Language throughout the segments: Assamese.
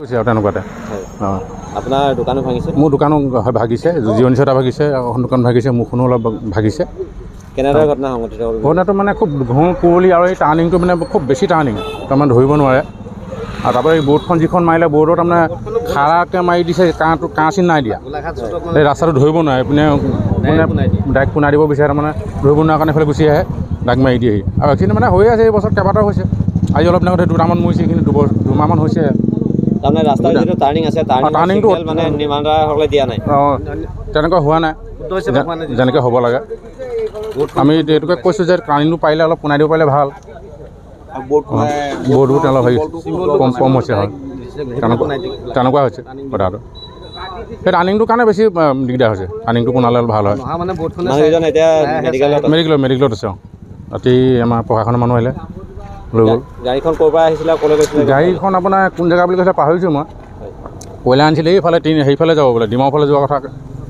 কৈছে আৰু তেনেকুৱাতে অঁ আপোনাৰ দোকানো ভাঙিছে? মোৰ দোকানো ভাগিছে, জিৰণি চটা ভাগিছে, এখন দোকান ভাগিছে, মোৰখনো অলপ ভাগিছে। কেনেদৰে ঘটনা সংঘটিত হ'ল? ঘটনাটো মানে খুব ঘোঁ কুঁৱলী আৰু এই টাৰ্ণিংটো মানে খুব বেছি টাৰ্ণিং, তাৰমানে ধৰিব নোৱাৰে। আৰু তাৰপৰা এই বৰ্ডখন যিখন মাৰিলে বৰ্ডত তাৰমানে খাৰাকৈ মাৰি দিছে, কাঁহ চিন নাই দিয়া। এই ৰাস্তাটো ধৰিব নোৱাৰে, এইপিনে ডাইৰেক্ট পোনাই দিব বিচাৰে, তাৰমানে ধৰিব নোৱাৰা কাৰণে এইফালে গুচি আহে, ডাক মাৰি দিয়েহি। আৰু এইখিনি মানে হৈয়ে আছে, এই বছৰত কেইবাটাও হৈছে। আজি অলপ দিনত দুটামান মৰিছে, এইখিনি দুমাহমান হৈছে। তাৰমানে ৰাস্তাৰ যিটো টাৰ্ণিং আছে, টাৰ্ণিংটো মানে নিৰ্মাণদাৰসকলে দিয়া নাই। অঁ তেনেকুৱা হোৱা নাই যেনেকৈ হ'ব লাগে। আমি এইটোকে কৈছোঁ যে টাৰ্ণিংটো পাৰিলে অলপ পোনাই দিব পাৰিলে ভাল। বৰ্ডবোৰ অলপ হেৰি কম হৈছে, হয় তেনেকুৱা হৈছে কথাটো। সেই টাৰ্ণিংটোৰ কাৰণে বেছি দিগদাৰ হৈছে, টাৰ্ণিংটো পোনালে অলপ ভাল হয়। এতিয়া মেডিকেলত আছে। অঁ ৰাতি আমাৰ প্ৰশাসনৰ মানুহ আহিলে লৈ গ'ল। গাড়ীখন ক'ৰ পৰা আহিছিলে, ক'লৈ গৈছিলে? গাড়ীখন আপোনাৰ কোন জেগা বুলি কৈছে পাহৰিছোঁ মই। কয়লা আনিছিলে এইফালে সেইফালে যাব বোলে, ডিমাৰ ফালে যোৱা কথা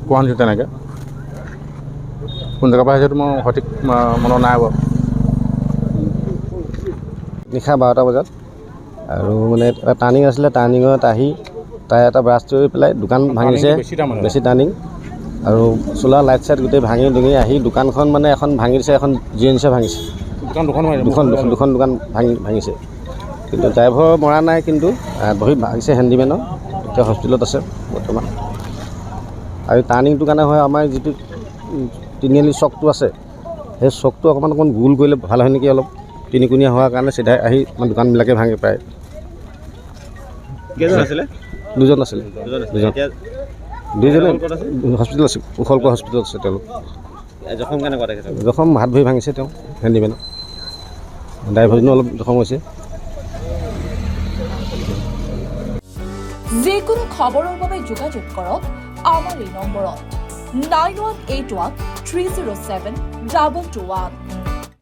কোৱা শুনিছোঁ তেনেকৈ। কোন জেগাৰ পৰা আহিছে মোৰ সঠিক মনত নাই বাৰু। নিশা 12টা বজাত আৰু মানে এটা টাৰ্ণিং আছিলে, টাৰ্ণিঙত আহি তাই এটা ব্ৰাছ কৰি পেলাই দোকান ভাঙিছে, বেছি টাৰ্ণিং। আৰু চোলা লাইট চাইট গোটেই ভাঙি ডিঙি আহি দোকানখন মানে এখন ভাঙি দিছে, এখন জিএনচিয়ে ভাঙিছে। দুখন দোকান ভাঙিছে। কিন্তু ড্ৰাইভাৰ মৰা নাই, কিন্তু বহি ভাঙিছে হেণ্ডিমেনৰ। এতিয়া হস্পিটেলত আছে বৰ্তমান। আৰু টাৰ্ণিংটোৰ কাৰণে হয় আমাৰ যিটো তিনিআলি চকটো আছে, সেই চকটো অকণমান গোল কৰিলে ভাল হয় নেকি, অলপ তিনিকুণীয়া হোৱাৰ কাৰণে চিধাই আহি আমাৰ দোকানবিলাকে ভাঙি প্ৰায়। কেইজন আছিলে? দুজন আছিলে। দুইজনে হস্পিটেল আছে, কুশলকুঁৱৰ হস্পিটেলত আছে তেওঁলোক। জখম কেনেকুৱা দেখিছে? জখম হাত ভৰি ভাঙিছে তেওঁ হেণ্ডিমেনৰ। ড্ৰাইভাৰজনো অলপ জখম হৈছে। যিকোনো খবৰৰ বাবে যোগাযোগ কৰক আমাৰ এই নম্বৰত 9181 307 2221।